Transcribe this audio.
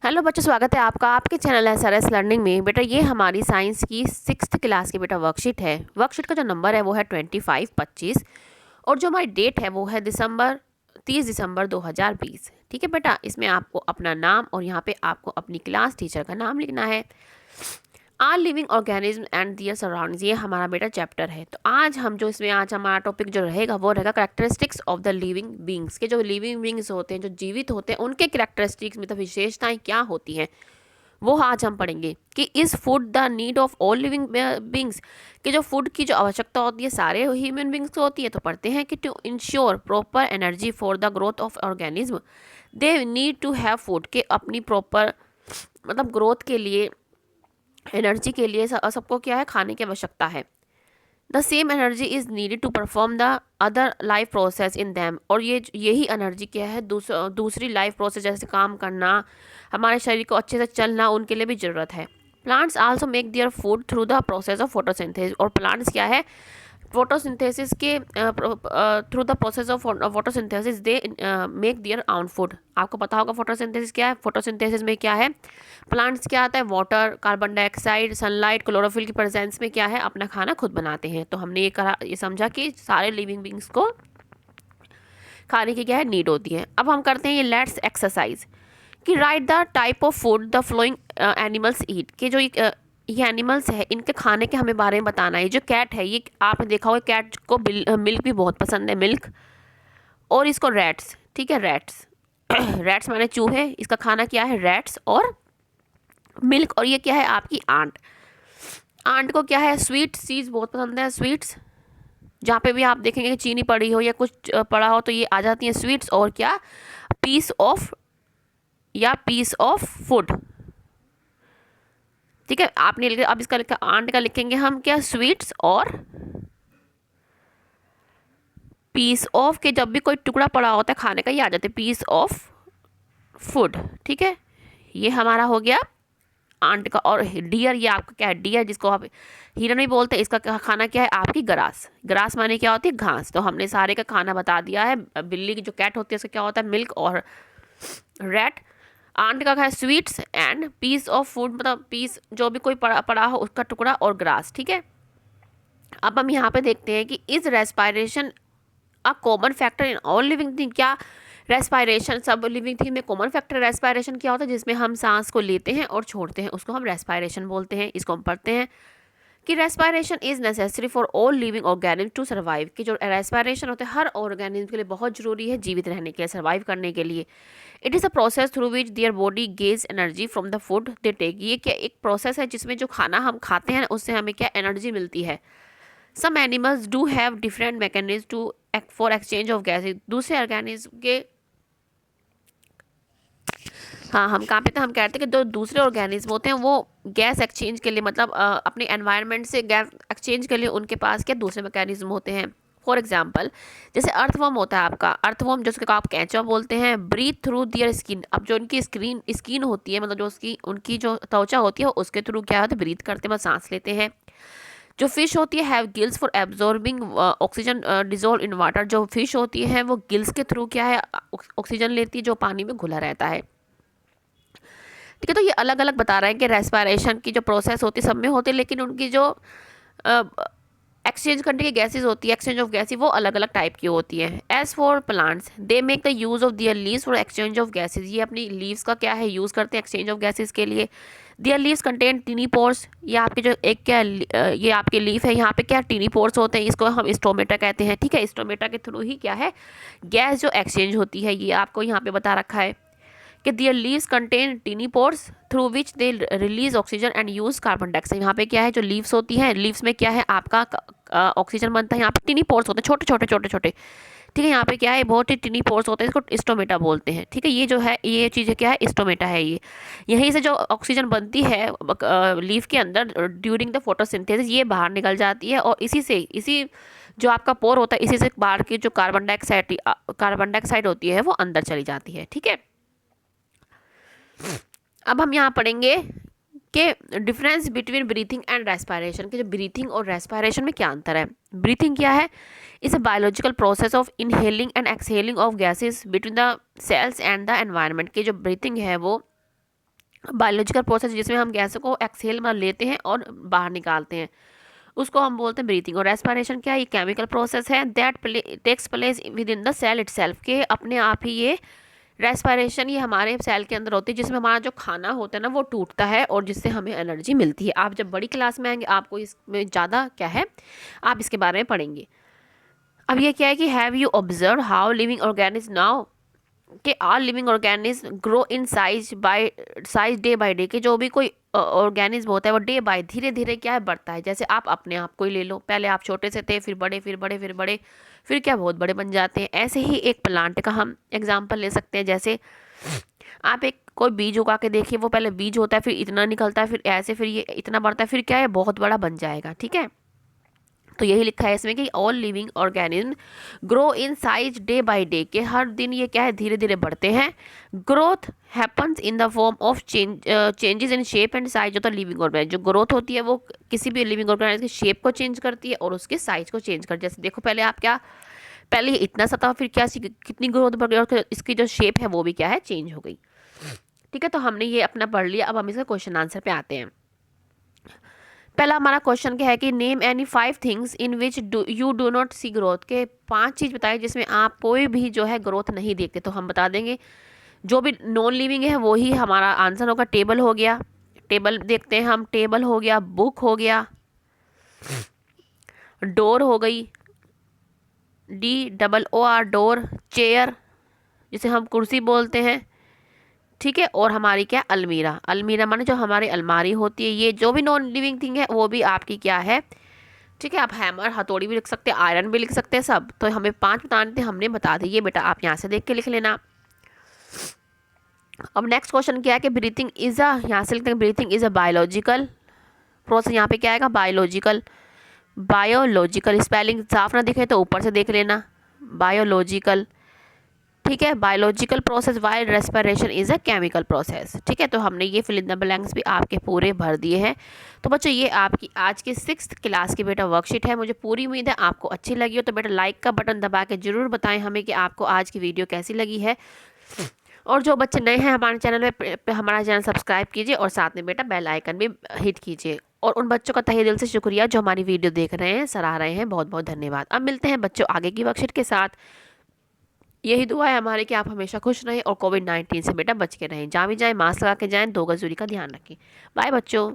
Hello बच्चों, स्वागत है आपका आपके चैनल SRS लर्निंग में। बेटा ये हमारी साइंस की 6th क्लास की बेटा वर्कशीट है। वर्कशीट का जो नंबर है वो है 2525 और जो हमारी डेट है वो है 30 दिसंबर 2020। ठीक है बेटा, इसमें आपको अपना नाम और यहाँ पे आपको अपनी क्लास टीचर का नाम लिखना है। All living organism and their surroundings, ये हमारा बेटा चैप्टर है। तो आज हमारा टॉपिक जो रहेगा वो रहेगा characteristics of the living beings, के जो लिविंग बींग्स होते हैं, जो जीवित होते हैं, उनके करेक्टरिस्टिक्स मतलब विशेषताएं क्या होती हैं, वो आज हम पढ़ेंगे। कि is food the need of all living beings, कि जो फूड की जो आवश्यकता होती है सारे ह्यूमन बींग्स को होती है। तो पढ़ते हैं कि to ensure proper energy for the growth of organism they need to have food, के अपनी प्रॉपर मतलब ग्रोथ के लिए, एनर्जी के लिए सबको क्या है, खाने की आवश्यकता है। The same energy is needed to perform the other life process in them, और यही एनर्जी क्या है दूसरी लाइफ प्रोसेस जैसे काम करना, हमारे शरीर को अच्छे से चलना, उनके लिए भी ज़रूरत है। Plants also make their food through the process of photosynthesis, और प्लांट्स क्या है, फोटोसिंथेसिस के through the process of photosynthesis they make their आउन फूड। आपको पता होगा फोटोसिंथेसिस क्या है। फोटोसिंथेसिस में क्या है, प्लांट्स क्या आता है, water, carbon dioxide, sunlight, chlorophyll की प्रेजेंस में क्या है, अपना खाना खुद बनाते हैं। तो हमने ये समझा कि सारे लिविंग बींग्स को खाने की क्या है, नीड होती है। अब हम करते हैं ये लेट्स एक्सरसाइज कि right the type of food the flowing animals eat, के जो ये एनिमल्स है इनके खाने के हमें बारे में बताना है। जो कैट है, ये आपने देखा होगा कैट को मिल्क भी बहुत पसंद है, मिल्क। और इसको रैट्स, ठीक है, रैट्स रैट्स माने चूहे, इसका खाना क्या है, रैट्स और मिल्क। और ये क्या है, आपकी आंट। आंट को क्या है, स्वीट चीज़ बहुत पसंद है, स्वीट्स। जहाँ पे भी आप देखेंगे कि चीनी पड़ी हो या कुछ पड़ा हो तो ये आ जाती हैं स्वीट्स। और क्या, पीस ऑफ फूड। ठीक है, आपने लिखा, अब इसका लिखा आंट का लिखेंगे हम क्या, स्वीट्स और पीस ऑफ, के जब भी कोई टुकड़ा पड़ा होता है खाने का ये आ जाते हैं पीस ऑफ फूड। ठीक है, ये हमारा हो गया आंट का। और डियर, ये आपका क्या है, डियर जिसको आप हिरन भी बोलते हैं, इसका खाना क्या है, आपकी ग्रास। ग्रास माने क्या होती है, घास। तो हमने सारे का खाना बता दिया है। बिल्ली की जो कैट होती है उसका क्या होता है, मिल्क। और रैट, आंट का है sweets and piece of food, मतलब पीस जो भी कोई पड़ा हो उसका टुकड़ा, और ग्रास। ठीक है, अब हम यहाँ पे देखते हैं कि is respiration a common factor in all living thing. क्या रेस्पायरेशन सब लिविंग थिंग में कॉमन फैक्टर रेस्पायरेशन क्या होता है, जिसमें हम सांस को लेते हैं और छोड़ते हैं, उसको हम रेस्पायरेशन बोलते हैं। इसको हम पढ़ते हैं कि respiration is necessary for all living organism to survive, कि जो रेस्पायरेशन होता है हर ऑर्गेनिज्म के लिए बहुत जरूरी है जीवित रहने के लिए, सर्वाइव करने के लिए। It is a process through which their body gets energy from the food they take. ये क्या एक प्रोसेस है जिसमें जो खाना हम खाते हैं उससे हमें क्या एनर्जी मिलती है। Some animals do have different mechanism to for exchange of gases, दूसरे ऑर्गेनिज्म के, हाँ हम कहाँ पे थे, हम कहते हैं कि जो दूसरे ऑर्गेनिज्म होते हैं वो गैस एक्सचेंज के लिए, मतलब अपने एनवायरनमेंट से गैस एक्सचेंज के लिए उनके पास क्या दूसरे मैकेनिज्म होते हैं। फॉर एग्जाम्पल, जैसे अर्थवर्म होता है आपका, अर्थवर्म जिसको आप कैंचुआ बोलते हैं, ब्रीथ थ्रू दियर स्किन। अब जो उनकी स्किन होती है, मतलब जो उनकी जो त्वचा होती है उसके थ्रू क्या होता है, ब्रीथ करते हैं, मतलब सांस लेते हैं। जो फिश होती है have gills for absorbing oxygen dissolve in water, जो फिश होती है वो गिल्स के थ्रू क्या है, ऑक्सीजन लेती है जो पानी में घुला रहता है। ठीक है, तो ये अलग अलग बता रहे हैं कि रेस्पायरेशन की जो प्रोसेस होती है सब में होती है, लेकिन उनकी जो एक्सचेंज करने की गैसेज होती है, एक्सचेंज ऑफ गैसेज, वो अलग अलग टाइप की होती है। As for plants they make the use of their leaves for exchange of gases, ये अपनी लीव्स का क्या है यूज़ करते हैं एक्सचेंज ऑफ गैसेज के लिए। दियर लीव्स कंटेन टीनी पोर्स, ये आपके जो एक क्या ये आपके लीफ है, यहाँ पे क्या टीनी पोर्स होते हैं, इसको हम स्टोमेटा कहते हैं। ठीक है, स्टोमेटा के थ्रू ही क्या है गैस जो एक्सचेंज होती है, ये आपको यहाँ पे बता रखा है कि their leaves contain tiny pores through which they release oxygen and use carbon dioxide. यहाँ पे क्या है, जो लीव्स होती हैं, लीव्स में क्या है आपका ऑक्सीजन बनता है, यहाँ पे टीनी पोर्स होते हैं, छोटे छोटे छोटे छोटे। ठीक है, यहाँ पे क्या है, बहुत ही टीनी पोर्स होते हैं, इसको स्टोमेटा बोलते हैं। ठीक है, ये जो है ये चीज़ क्या है, स्टोमेटा है ये। यहीं से जो ऑक्सीजन बनती है लीफ के अंदर ड्यूरिंग द फोटोसिंथेसिस, ये बाहर निकल जाती है, और इसी जो आपका पोर होता है इसी से बाहर की जो कार्बन डाइऑक्साइड होती है वो अंदर चली जाती है। ठीक है, अब हम यहाँ पढ़ेंगे कि difference between breathing and respiration, कि जो ब्रीथिंग और रेस्पायरेशन में क्या अंतर है। ब्रीथिंग क्या है, is a biological process of inhaling and exhaling of gases between the cells and the environment, की जो ब्रीथिंग है वो बायोलॉजिकल प्रोसेस जिसमें हम गैसों को एक्सहेल में लेते हैं और बाहर निकालते हैं, उसको हम बोलते हैं ब्रीथिंग। और रेस्पिरेशन क्या है, ये केमिकल प्रोसेस है that takes place within the cell itself, के अपने आप ही ये रेस्पिरेशन ये हमारे सेल के अंदर होती है, जिसमें हमारा जो खाना होता है ना वो टूटता है और जिससे हमें एनर्जी मिलती है। आप जब बड़ी क्लास में आएंगे आपको इसमें ज़्यादा क्या है, आप इसके बारे में पढ़ेंगे। अब ये क्या है कि have you observe how living organism now, कि are living organism grow in size day by day, कि जो भी कोई ऑर्गेनिज्म होता है वो डे बाय धीरे धीरे क्या है बढ़ता है। जैसे आप अपने आप को ही ले लो, पहले आप छोटे से थे, फिर बड़े, फिर बड़े, फिर बड़े, फिर क्या बहुत बड़े बन जाते हैं। ऐसे ही एक प्लांट का हम एग्जांपल ले सकते हैं। जैसे आप एक कोई बीज उगा के देखिए, वो पहले बीज होता है, फिर इतना निकलता है, फिर ऐसे, फिर ये इतना बढ़ता है, फिर क्या है बहुत बड़ा बन जाएगा। ठीक है, तो यही लिखा है इसमें कि all living organism grow in size day by day, के हर दिन ये क्या है धीरे धीरे बढ़ते हैं। Growth happens in the form of changes in shape and size of the living organism. जो ग्रोथ होती है वो किसी भी लिविंग ऑर्गेनिज्म की शेप को चेंज करती है और उसके साइज को चेंज करती है। जैसे देखो पहले आप क्या, पहले ये इतना सा था, फिर क्या कितनी ग्रोथ बढ़ गई और इसकी जो शेप है वो भी क्या है चेंज हो गई। ठीक है, तो हमने ये अपना पढ़ लिया। अब हम इसका क्वेश्चन आंसर पे आते हैं। पहला हमारा क्वेश्चन क्या है कि name any 5 things in which you do not see growth, के 5 चीज़ बताइए जिसमें आप कोई भी जो है ग्रोथ नहीं देखते। तो हम बता देंगे जो भी नॉन लिविंग है वो ही हमारा आंसर होगा। टेबल हो गया, टेबल देखते हैं हम, टेबल हो गया, बुक हो गया, डोर हो गई, DOOR डोर, चेयर जिसे हम कुर्सी बोलते हैं। ठीक है, और हमारी क्या अलमीरा, अलमीरा माने जो हमारी अलमारी होती है। ये जो भी नॉन लिविंग थिंग है वो भी आपकी क्या है। ठीक है, आप हैमर हथौड़ी भी लिख सकते हैं, आयरन भी लिख सकते हैं सब। तो हमें 5 बताने थे, हमने बता दिए बेटा, आप यहाँ से देख के लिख लेना। अब नेक्स्ट क्वेश्चन क्या है कि ब्रीथिंग इज अ, यहाँ से लिखते हैं breathing is a biological process. यहाँ पे क्या आएगा बायोलॉजिकल, बायोलॉजिकल स्पेलिंग साफ ना दिखे तो ऊपर से देख लेना, बायोलॉजिकल। ठीक है, biological process while respiration is a chemical process. ठीक है, तो हमने ये फिल इन द ब्लैंक्स भी आपके पूरे भर दिए हैं। तो बच्चों ये आपकी आज की 6th क्लास की बेटा वर्कशीट है। मुझे पूरी उम्मीद है आपको अच्छी लगी हो। तो बेटा लाइक का बटन दबा के जरूर बताएं हमें कि आपको आज की वीडियो कैसी लगी है। और जो बच्चे नए हैं हमारे चैनल पे हमारा चैनल सब्सक्राइब कीजिए और साथ में बेटा बेल आइकन भी हिट कीजिए। और उन बच्चों का तहे दिल से शुक्रिया जो हमारी वीडियो देख रहे हैं, सराह रहे हैं, बहुत बहुत धन्यवाद। अब मिलते हैं बच्चों आगे की वर्कशीट के साथ। यही दुआ है हमारे कि आप हमेशा खुश रहें और कोविड-19 से बेटा बच के रहें। जहाँ भी जाएं मास्क लगा के जाएं, 2 गज दूरी का ध्यान रखें। बाय बच्चों।